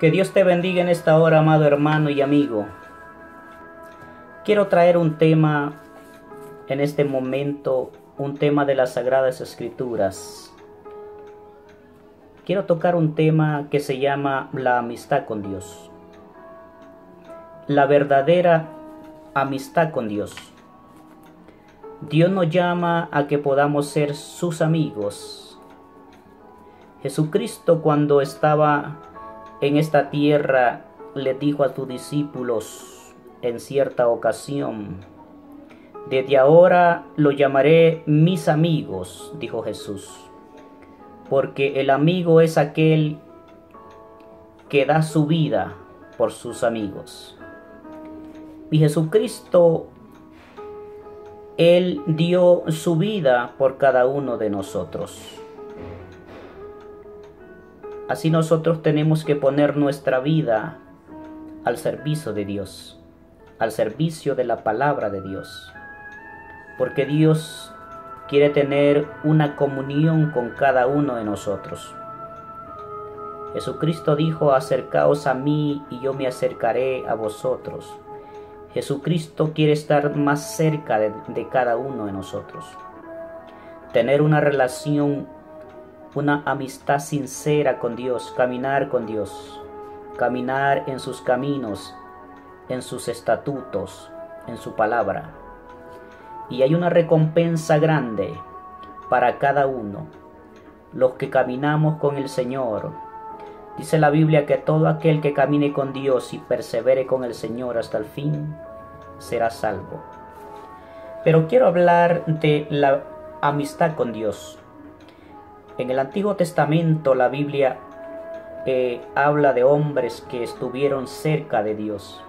Que Dios te bendiga en esta hora, amado hermano y amigo. Quiero traer un tema en este momento, un tema de las Sagradas Escrituras. Quiero tocar un tema que se llama la amistad con Dios. La verdadera amistad con Dios. Dios nos llama a que podamos ser sus amigos. Jesucristo, cuando estaba en esta tierra, le dijo a sus discípulos en cierta ocasión: desde ahora lo llamaré mis amigos, dijo Jesús, porque el amigo es aquel que da su vida por sus amigos. Y Jesucristo, Él dio su vida por cada uno de nosotros. Así nosotros tenemos que poner nuestra vida al servicio de Dios, al servicio de la palabra de Dios, porque Dios quiere tener una comunión con cada uno de nosotros. Jesucristo dijo: acercaos a mí y yo me acercaré a vosotros. Jesucristo quiere estar más cerca de cada uno de nosotros, tener una relación, una amistad sincera con Dios, caminar con Dios, caminar en sus caminos, en sus estatutos, en su palabra. Y hay una recompensa grande para cada uno, los que caminamos con el Señor. Dice la Biblia que todo aquel que camine con Dios y persevere con el Señor hasta el fin, será salvo. Pero quiero hablar de la amistad con Dios. En el Antiguo Testamento la Biblia habla de hombres que estuvieron cerca de Dios,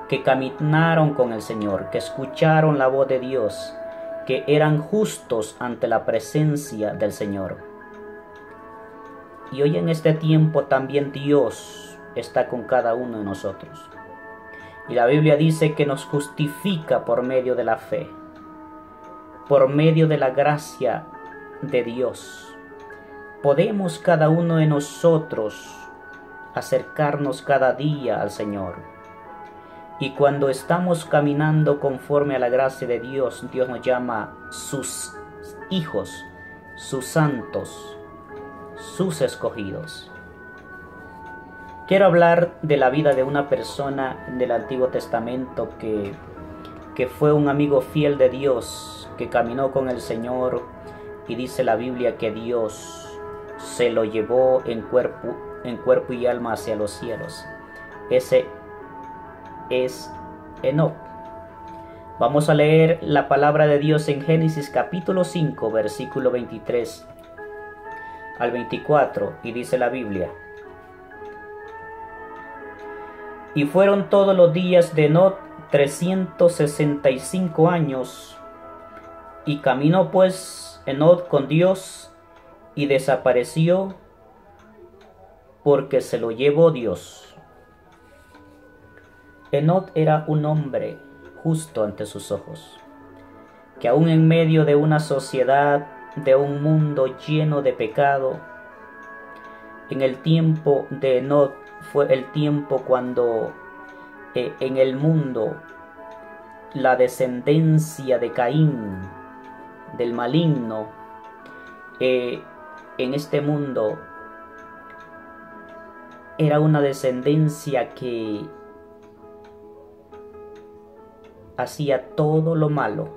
que caminaron con el Señor, que escucharon la voz de Dios, que eran justos ante la presencia del Señor. Y hoy en este tiempo también Dios está con cada uno de nosotros. Y la Biblia dice que nos justifica por medio de la fe, por medio de la gracia de Dios. Podemos cada uno de nosotros acercarnos cada día al Señor. Y cuando estamos caminando conforme a la gracia de Dios, Dios nos llama sus hijos, sus santos, sus escogidos. Quiero hablar de la vida de una persona del Antiguo Testamento que fue un amigo fiel de Dios, que caminó con el Señor, y dice la Biblia que Dios se lo llevó en cuerpo y alma hacia los cielos. Ese es Enoc. Vamos a leer la palabra de Dios en Génesis capítulo 5, versículo 23 al 24, y dice la Biblia: y fueron todos los días de Enoc 365 años, y caminó pues Enoc con Dios, y desapareció porque se lo llevó Dios. Enoc era un hombre justo ante sus ojos, que aún en medio de una sociedad, de un mundo lleno de pecado, en el tiempo de Enoc fue el tiempo cuando en el mundo la descendencia de Caín, del maligno, en este mundo era una descendencia que hacía todo lo malo,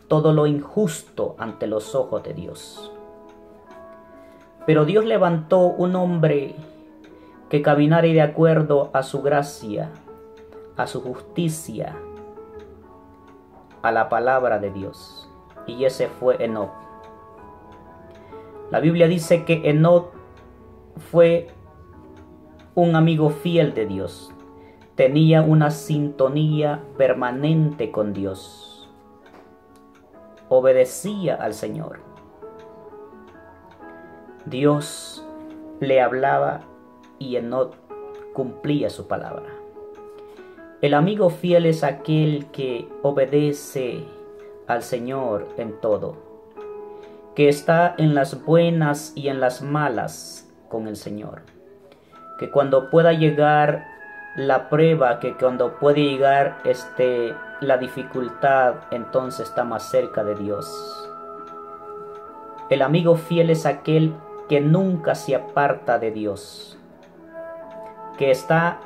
todo lo injusto ante los ojos de Dios. Pero Dios levantó un hombre que caminara de acuerdo a su gracia, a su justicia, a la palabra de Dios. Y ese fue Enoc. La Biblia dice que Enoc fue un amigo fiel de Dios. Tenía una sintonía permanente con Dios. Obedecía al Señor. Dios le hablaba y Enoc cumplía su palabra. El amigo fiel es aquel que obedece al Señor en todo, que está en las buenas y en las malas con el Señor, que cuando pueda llegar la prueba, que cuando puede llegar la dificultad, entonces está más cerca de Dios. El amigo fiel es aquel que nunca se aparta de Dios, que está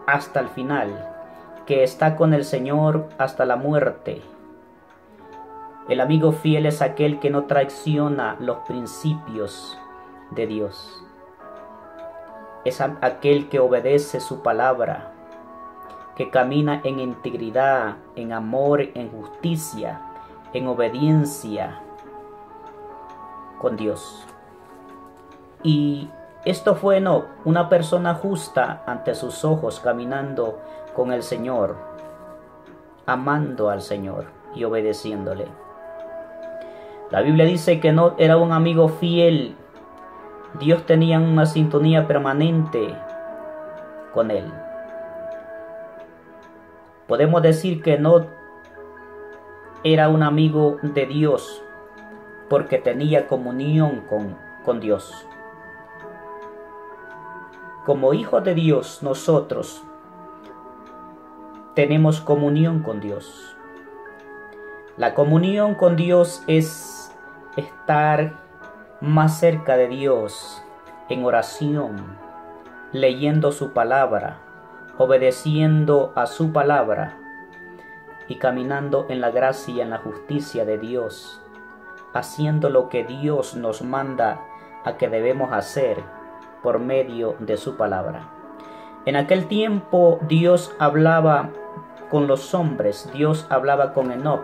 hasta el final, que está con el Señor hasta la muerte. El amigo fiel es aquel que no traiciona los principios de Dios. Es aquel que obedece su palabra, que camina en integridad, en amor, en justicia, en obediencia con Dios. Y esto fue Enoc, una persona justa ante sus ojos, caminando con el Señor, amando al Señor y obedeciéndole. La Biblia dice que Enoc era un amigo fiel. Dios tenía una sintonía permanente con él. Podemos decir que Enoc era un amigo de Dios porque tenía comunión con Dios. Como hijos de Dios, nosotros tenemos comunión con Dios. La comunión con Dios es estar más cerca de Dios en oración, leyendo su palabra, obedeciendo a su palabra y caminando en la gracia y en la justicia de Dios, haciendo lo que Dios nos manda a que debemos hacer por medio de su palabra. En aquel tiempo Dios hablaba con los hombres, Dios hablaba con Enoc,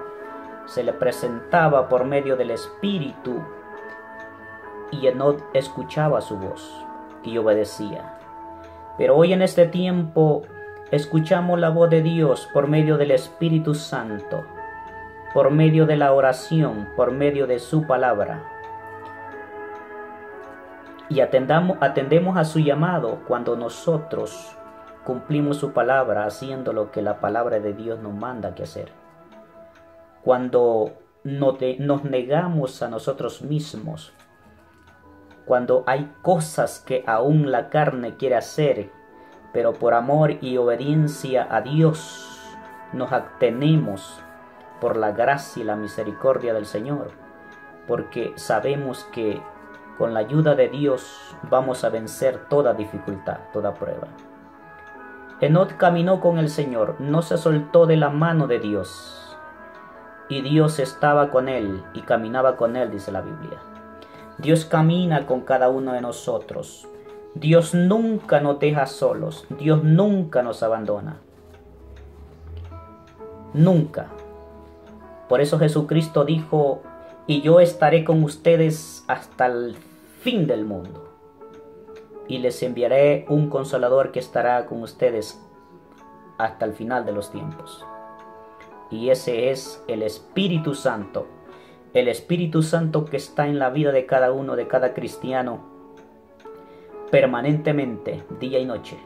se le presentaba por medio del Espíritu y Enoc escuchaba su voz y obedecía. Pero hoy en este tiempo escuchamos la voz de Dios por medio del Espíritu Santo, por medio de la oración, por medio de su palabra. Y atendemos a su llamado cuando nosotros cumplimos su palabra, haciendo lo que la palabra de Dios nos manda que hacer. Cuando nos negamos a nosotros mismos, cuando hay cosas que aún la carne quiere hacer, pero por amor y obediencia a Dios nos abstenemos por la gracia y la misericordia del Señor, porque sabemos que con la ayuda de Dios vamos a vencer toda dificultad, toda prueba. Enoc caminó con el Señor, no se soltó de la mano de Dios, y Dios estaba con él y caminaba con él, dice la Biblia. Dios camina con cada uno de nosotros. Dios nunca nos deja solos. Dios nunca nos abandona. Nunca. Por eso Jesucristo dijo: y yo estaré con ustedes hasta el fin del mundo. Y les enviaré un consolador que estará con ustedes hasta el final de los tiempos. Y ese es el Espíritu Santo. El Espíritu Santo que está en la vida de cada uno, de cada cristiano, permanentemente, día y noche.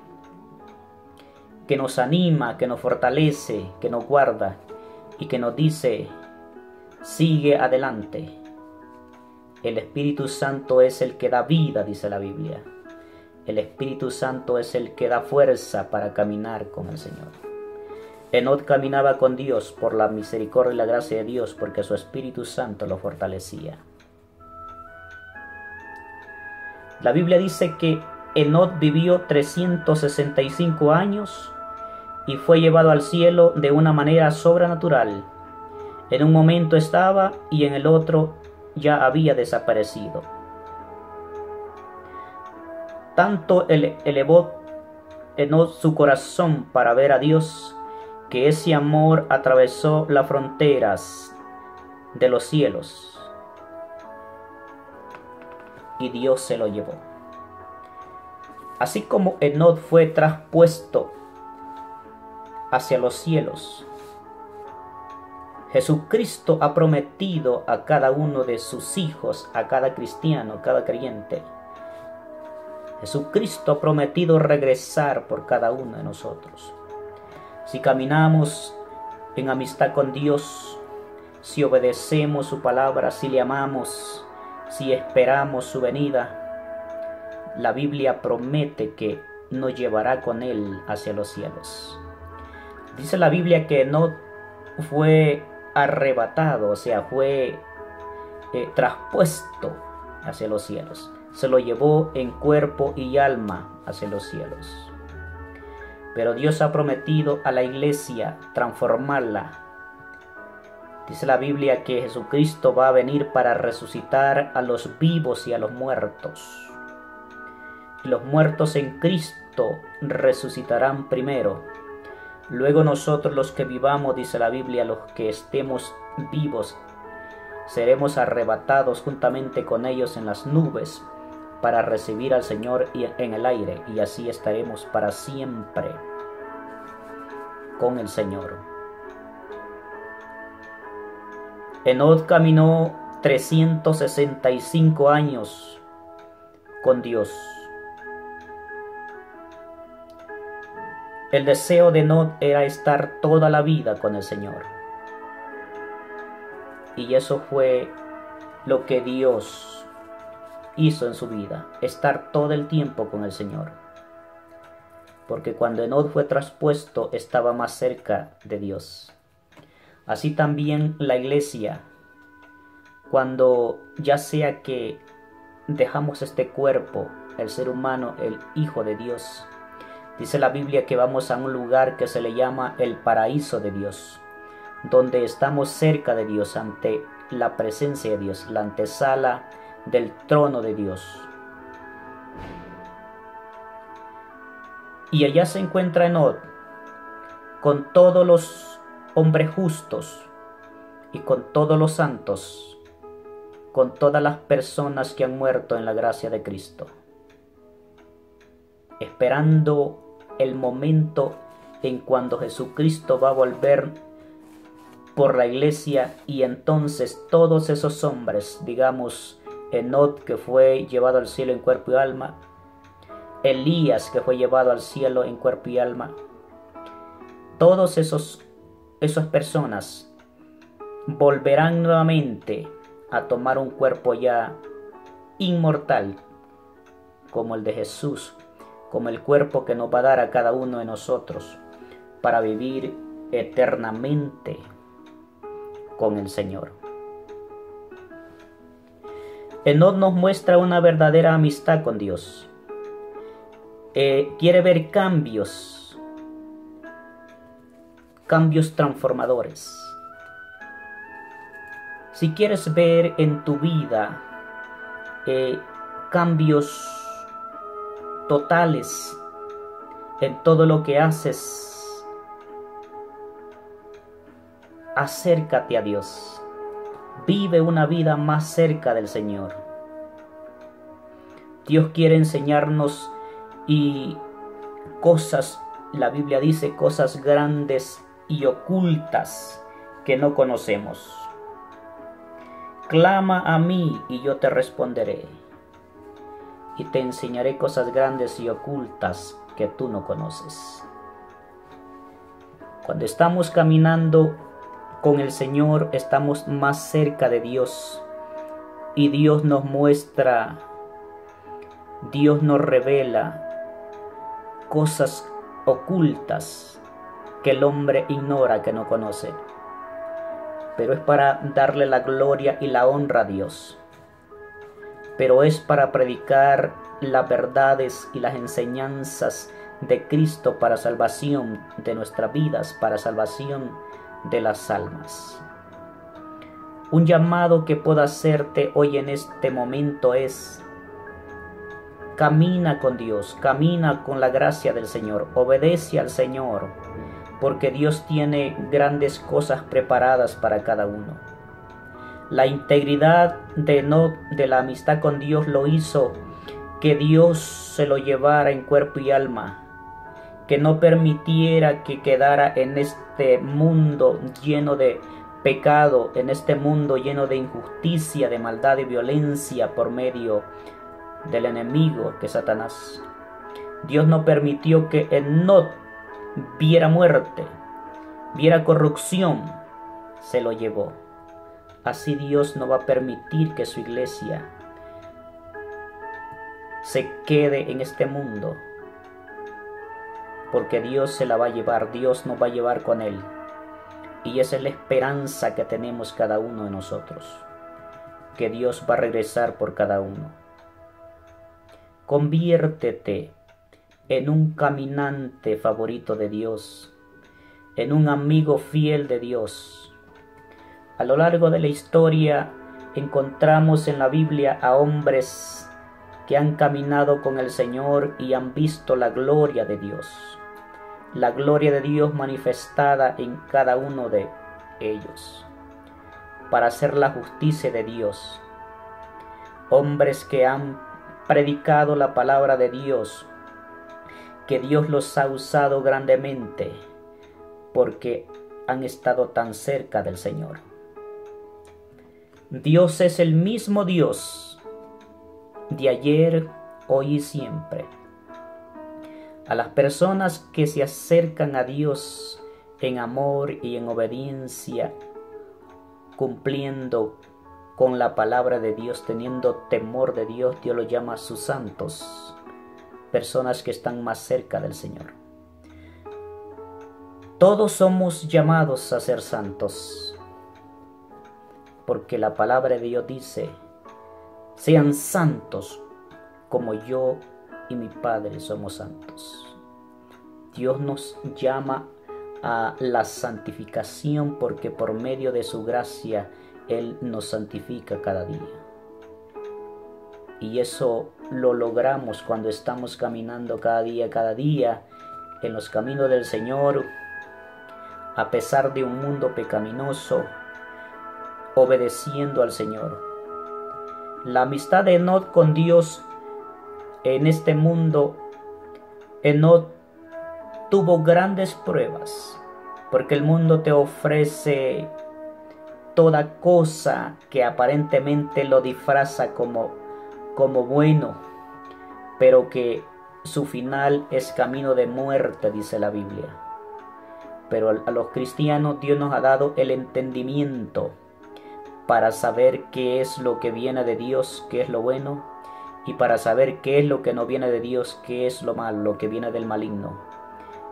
Que nos anima, que nos fortalece, que nos guarda y que nos dice: sigue adelante. El Espíritu Santo es el que da vida, dice la Biblia. El Espíritu Santo es el que da fuerza para caminar con el Señor. Enoc caminaba con Dios por la misericordia y la gracia de Dios, porque su Espíritu Santo lo fortalecía. La Biblia dice que Enoc vivió 365 años y fue llevado al cielo de una manera sobrenatural. En un momento estaba y en el otro ya había desaparecido. Tanto elevó Enoc su corazón para ver a Dios, que ese amor atravesó las fronteras de los cielos y Dios se lo llevó. Así como Enoc fue traspuesto hacia los cielos, Jesucristo ha prometido a cada uno de sus hijos, a cada cristiano, a cada creyente. Jesucristo ha prometido regresar por cada uno de nosotros. Si caminamos en amistad con Dios, si obedecemos su palabra, si le amamos, si esperamos su venida, la Biblia promete que nos llevará con él hacia los cielos. Dice la Biblia que Enoc fue arrebatado, o sea, fue traspuesto hacia los cielos. Se lo llevó en cuerpo y alma hacia los cielos. Pero Dios ha prometido a la iglesia transformarla. Dice la Biblia que Jesucristo va a venir para resucitar a los vivos y a los muertos. Y los muertos en Cristo resucitarán primero. Luego nosotros los que vivamos, dice la Biblia, los que estemos vivos, seremos arrebatados juntamente con ellos en las nubes para recibir al Señor en el aire, y así estaremos para siempre con el Señor. Enoc caminó 365 años con Dios. El deseo de Enoc era estar toda la vida con el Señor. Y eso fue lo que Dios hizo en su vida, estar todo el tiempo con el Señor. Porque cuando Enoc fue traspuesto, estaba más cerca de Dios. Así también la iglesia, cuando ya sea que dejamos este cuerpo, el ser humano, el Hijo de Dios, dice la Biblia que vamos a un lugar que se le llama el paraíso de Dios, donde estamos cerca de Dios, ante la presencia de Dios, la antesala del trono de Dios. Y allá se encuentra Enoc con todos los hombres justos y con todos los santos, con todas las personas que han muerto en la gracia de Cristo, esperando el momento en cuando Jesucristo va a volver por la iglesia, y entonces todos esos hombres, digamos Enoc, que fue llevado al cielo en cuerpo y alma, Elías, que fue llevado al cielo en cuerpo y alma, todos esas personas volverán nuevamente a tomar un cuerpo ya inmortal como el de Jesús, como el cuerpo que nos va a dar a cada uno de nosotros para vivir eternamente con el Señor. Enoc nos muestra una verdadera amistad con Dios. Quiere ver cambios transformadores. Si quieres ver en tu vida cambios totales en todo lo que haces, acércate a Dios. Vive una vida más cerca del Señor. Dios quiere enseñarnos y cosas, la Biblia dice, cosas grandes y ocultas que no conocemos. Clama a mí y yo te responderé, y te enseñaré cosas grandes y ocultas que tú no conoces. Cuando estamos caminando con el Señor, estamos más cerca de Dios, y Dios nos muestra, Dios nos revela cosas ocultas que el hombre ignora, que no conoce. Pero es para darle la gloria y la honra a Dios. Pero es para predicar las verdades y las enseñanzas de Cristo para salvación de nuestras vidas, para salvación de las almas. Un llamado que puedo hacerte hoy en este momento es: camina con Dios, camina con la gracia del Señor, obedece al Señor, porque Dios tiene grandes cosas preparadas para cada uno. La integridad de Enoc, de la amistad con Dios, lo hizo que Dios se lo llevara en cuerpo y alma, que no permitiera que quedara en este mundo lleno de pecado, en este mundo lleno de injusticia, de maldad y violencia por medio del enemigo, que es Satanás. Dios no permitió que Enoc viera muerte, viera corrupción, se lo llevó. Así Dios no va a permitir que su iglesia se quede en este mundo porque Dios se la va a llevar, Dios nos va a llevar con Él. Y esa es la esperanza que tenemos cada uno de nosotros, que Dios va a regresar por cada uno. Conviértete en un caminante favorito de Dios, en un amigo fiel de Dios. A lo largo de la historia encontramos en la Biblia a hombres que han caminado con el Señor y han visto la gloria de Dios. La gloria de Dios manifestada en cada uno de ellos, para hacer la justicia de Dios. Hombres que han predicado la palabra de Dios, que Dios los ha usado grandemente, porque han estado tan cerca del Señor. Dios es el mismo Dios de ayer, hoy y siempre. A las personas que se acercan a Dios en amor y en obediencia, cumpliendo con la palabra de Dios, teniendo temor de Dios, Dios los llama sus santos, personas que están más cerca del Señor. Todos somos llamados a ser santos, porque la palabra de Dios dice: sean santos como yo y mi Padre somos santos. Dios nos llama a la santificación porque por medio de su gracia Él nos santifica cada día. Y eso lo logramos cuando estamos caminando cada día en los caminos del Señor, a pesar de un mundo pecaminoso, obedeciendo al Señor. La amistad de Enoc con Dios en este mundo, Enoc tuvo grandes pruebas, porque el mundo te ofrece toda cosa que aparentemente lo disfraza como bueno, pero que su final es camino de muerte, dice la Biblia. Pero a los cristianos Dios nos ha dado el entendimiento para saber qué es lo que viene de Dios, qué es lo bueno, y para saber qué es lo que no viene de Dios, qué es lo malo, lo que viene del maligno,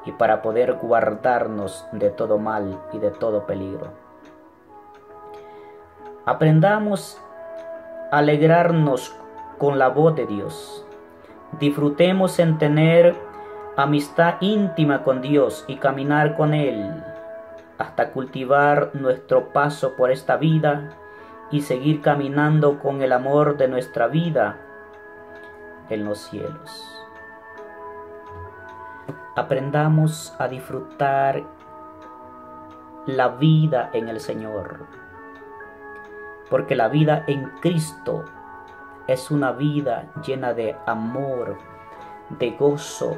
y para poder guardarnos de todo mal y de todo peligro. Aprendamos a alegrarnos con la voz de Dios. Disfrutemos en tener amistad íntima con Dios y caminar con Él hasta cultivar nuestro paso por esta vida y seguir caminando con el amor de nuestra vida en los cielos. Aprendamos a disfrutar la vida en el Señor, porque la vida en Cristo es una vida llena de amor, de gozo,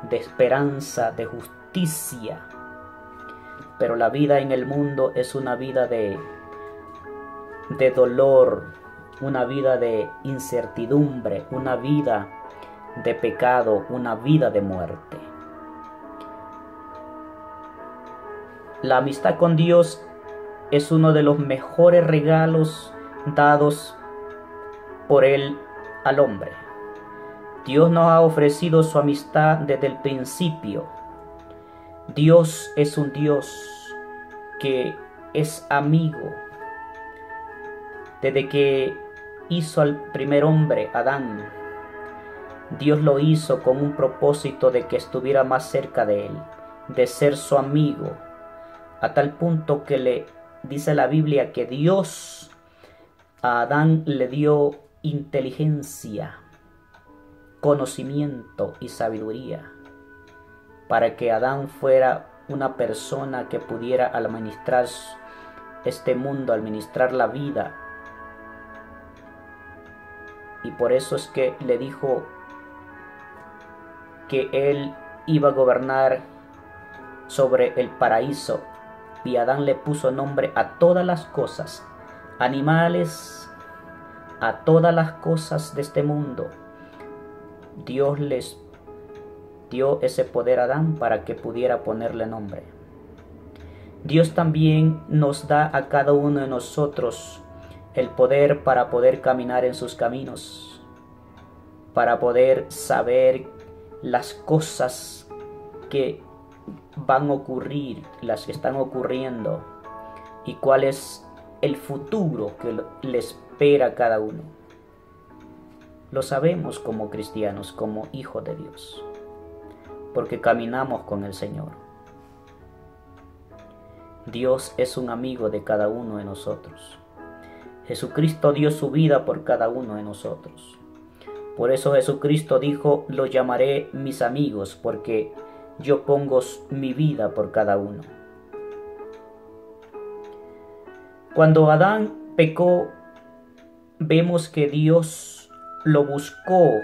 de esperanza, de justicia. Pero la vida en el mundo es una vida de dolor, una vida de incertidumbre, una vida de pecado, una vida de muerte. La amistad con Dios es uno de los mejores regalos dados por Él al hombre. Dios nos ha ofrecido su amistad desde el principio. Dios es un Dios que es amigo. Desde que hizo al primer hombre, Adán, Dios lo hizo con un propósito de que estuviera más cerca de Él, de ser su amigo, a tal punto que le dice la Biblia que Dios a Adán le dio inteligencia, conocimiento y sabiduría, para que Adán fuera una persona que pudiera administrar este mundo, administrar la vida. Y por eso es que le dijo que él iba a gobernar sobre el paraíso, y Adán le puso nombre a todas las cosas, animales, a todas las cosas de este mundo. Dios les dio ese poder a Adán para que pudiera ponerle nombre. Dios también nos da a cada uno de nosotros el poder para poder caminar en sus caminos, para poder saber las cosas que van a ocurrir, las que están ocurriendo, y cuál es el futuro que le espera a cada uno. Lo sabemos como cristianos, como hijos de Dios, porque caminamos con el Señor. Dios es un amigo de cada uno de nosotros. Jesucristo dio su vida por cada uno de nosotros. Por eso Jesucristo dijo: los llamaré mis amigos, porque yo pongo mi vida por cada uno. Cuando Adán pecó, vemos que Dios lo buscó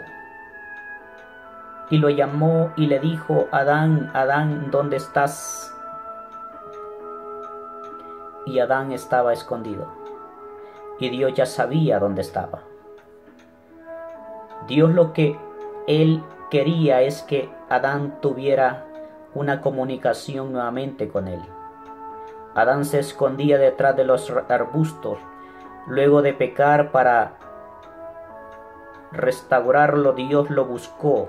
y lo llamó y le dijo: Adán, Adán, ¿dónde estás? Y Adán estaba escondido, y Dios ya sabía dónde estaba. Dios lo que Él quería es que Adán tuviera una comunicación nuevamente con Él. Adán se escondía detrás de los arbustos, luego de pecar. Para restaurarlo, Dios lo buscó.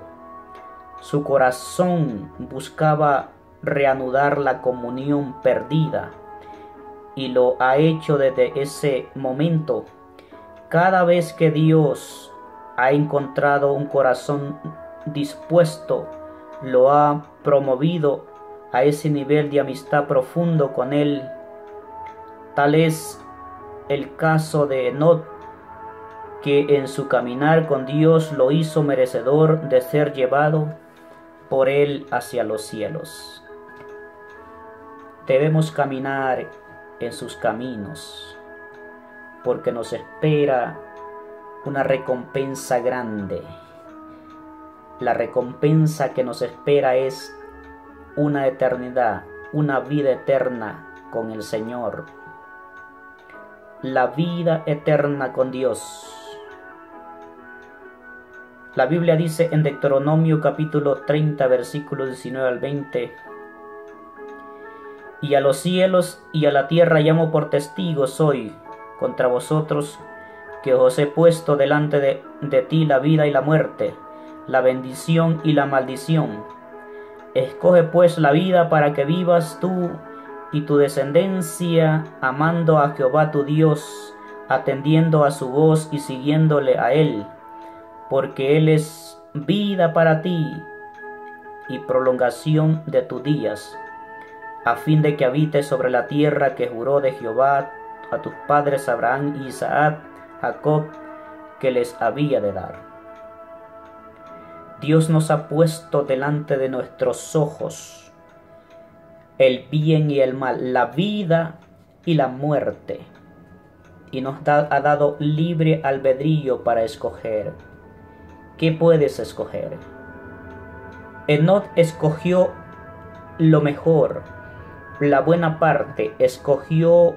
Su corazón buscaba reanudar la comunión perdida, y lo ha hecho desde ese momento. Cada vez que Dios ha encontrado un corazón dispuesto, lo ha promovido a ese nivel de amistad profundo con Él. Tal es el caso de Enoc, que en su caminar con Dios lo hizo merecedor de ser llevado por Él hacia los cielos. Debemos caminar en sus caminos, porque nos espera una recompensa grande. La recompensa que nos espera es una eternidad, una vida eterna con el Señor. La vida eterna con Dios. La Biblia dice en Deuteronomio capítulo 30, versículos 19 al 20: y a los cielos y a la tierra llamo por testigos hoy contra vosotros, que os he puesto delante de ti la vida y la muerte, la bendición y la maldición. Escoge pues la vida para que vivas tú y tu descendencia, amando a Jehová tu Dios, atendiendo a su voz y siguiéndole a Él, porque Él es vida para ti y prolongación de tus días, a fin de que habites sobre la tierra que juró de Jehová a tus padres Abraham, Isaac, Jacob, que les había de dar. Dios nos ha puesto delante de nuestros ojos el bien y el mal, la vida y la muerte, y nos ha dado libre albedrío para escoger. ¿Qué puedes escoger? Enoc escogió lo mejor, la buena parte, escogió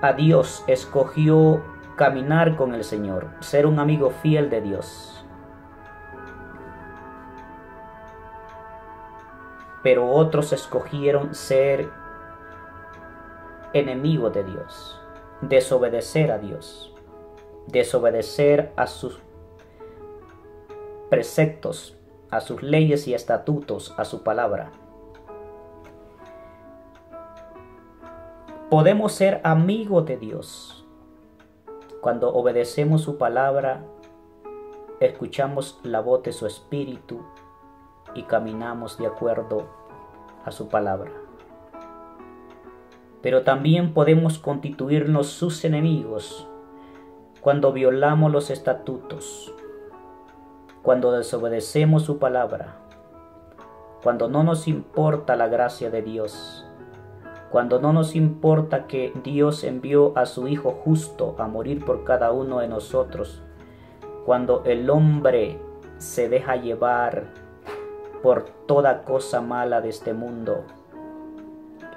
a Dios, escogió caminar con el Señor, ser un amigo fiel de Dios. Pero otros escogieron ser enemigos de Dios, desobedecer a Dios, desobedecer a sus preceptos, a sus leyes y estatutos, a su palabra. Podemos ser amigos de Dios cuando obedecemos su palabra, escuchamos la voz de su Espíritu y caminamos de acuerdo a su palabra. Pero también podemos constituirnos sus enemigos cuando violamos los estatutos, cuando desobedecemos su palabra, cuando no nos importa la gracia de Dios, cuando no nos importa que Dios envió a su Hijo justo a morir por cada uno de nosotros, cuando el hombre se deja llevar por toda cosa mala de este mundo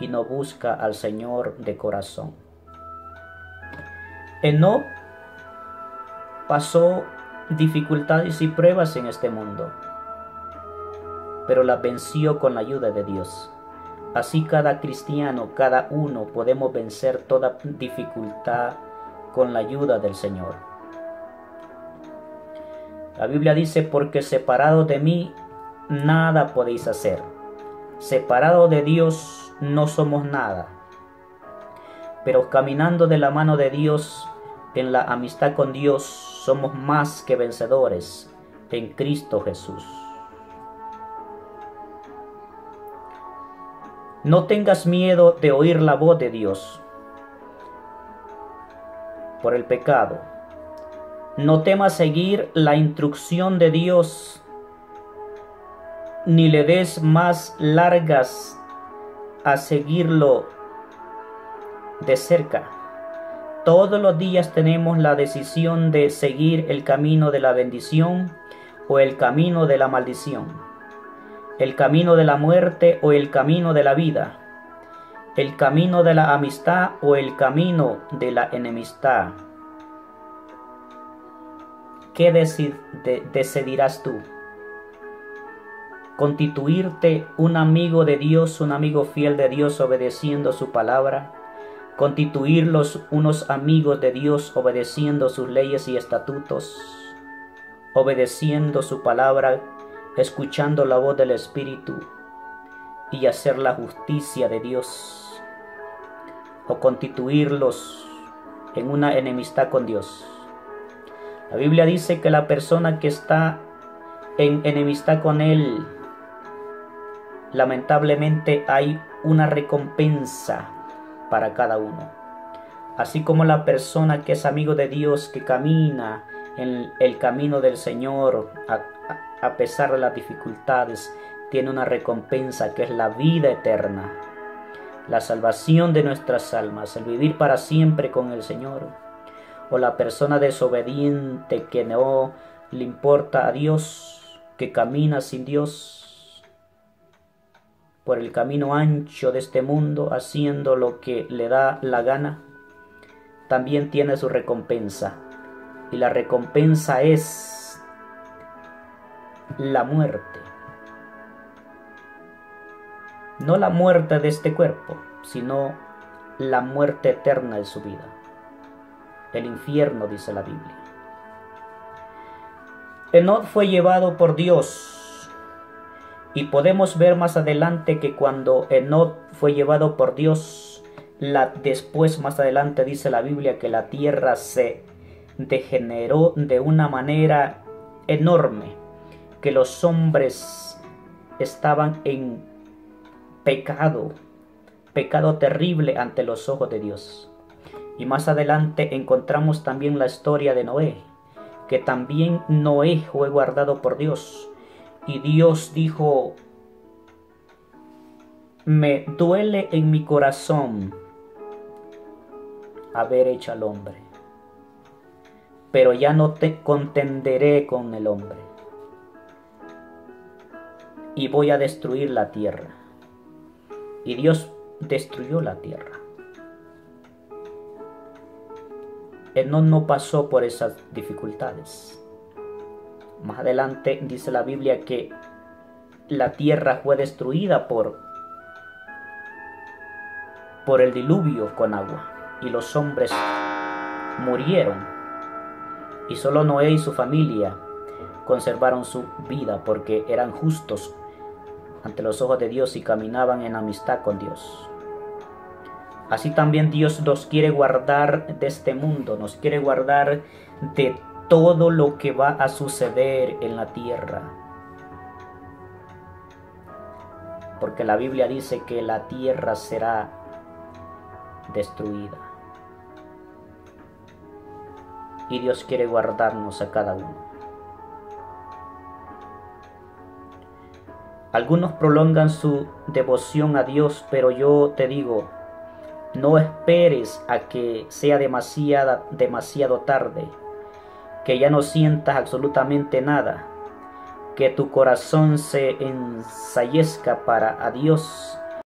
y no busca al Señor de corazón. Enoc pasó dificultades y pruebas en este mundo, pero las venció con la ayuda de Dios. Así cada cristiano, cada uno, podemos vencer toda dificultad con la ayuda del Señor. La Biblia dice: porque separados de mí nada podéis hacer. Separado de Dios no somos nada, pero caminando de la mano de Dios, en la amistad con Dios, somos más que vencedores en Cristo Jesús. No tengas miedo de oír la voz de Dios por el pecado. No temas seguir la instrucción de Dios, ni le des más largas a seguirlo de cerca. Todos los días tenemos la decisión de seguir el camino de la bendición o el camino de la maldición, el camino de la muerte o el camino de la vida, el camino de la amistad o el camino de la enemistad. ¿Qué decidirás tú? ¿Constituirte un amigo de Dios, un amigo fiel de Dios obedeciendo su palabra? ¿Constituirlos unos amigos de Dios obedeciendo sus leyes y estatutos? ¿Obedeciendo su palabra, escuchando la voz del Espíritu y hacer la justicia de Dios? ¿O constituirlos en una enemistad con Dios? La Biblia dice que la persona que está en enemistad con Él, lamentablemente hay una recompensa para cada uno. Así como la persona que es amigo de Dios, que camina en el camino del Señor a pesar de las dificultades, tiene una recompensa que es la vida eterna, la salvación de nuestras almas, el vivir para siempre con el Señor. O la persona desobediente que no le importa a Dios, que camina sin Dios por el camino ancho de este mundo, haciendo lo que le da la gana, también tiene su recompensa. Y la recompensa es la muerte. No la muerte de este cuerpo, sino la muerte eterna de su vida. El infierno, dice la Biblia. Enoc fue llevado por Dios. Y podemos ver más adelante que cuando Enoc fue llevado por Dios, después más adelante dice la Biblia que la tierra se degeneró de una manera enorme, que los hombres estaban en pecado terrible ante los ojos de Dios. Y más adelante encontramos también la historia de Noé, que también Noé fue guardado por Dios. Y Dios dijo: me duele en mi corazón haber hecho al hombre, pero ya no te contenderé con el hombre, y voy a destruir la tierra. Y Dios destruyó la tierra. Enoc no pasó por esas dificultades. Más adelante dice la Biblia que la tierra fue destruida por el diluvio con agua, y los hombres murieron, y solo Noé y su familia conservaron su vida porque eran justos ante los ojos de Dios y caminaban en amistad con Dios. Así también Dios nos quiere guardar de este mundo, nos quiere guardar de todo lo que va a suceder en la tierra. Porque la Biblia dice que la tierra será destruida. Y Dios quiere guardarnos a cada uno. Algunos prolongan su devoción a Dios, pero yo te digo, no esperes a que sea demasiado tarde, que ya no sientas absolutamente nada, que tu corazón se ensallezca para a Dios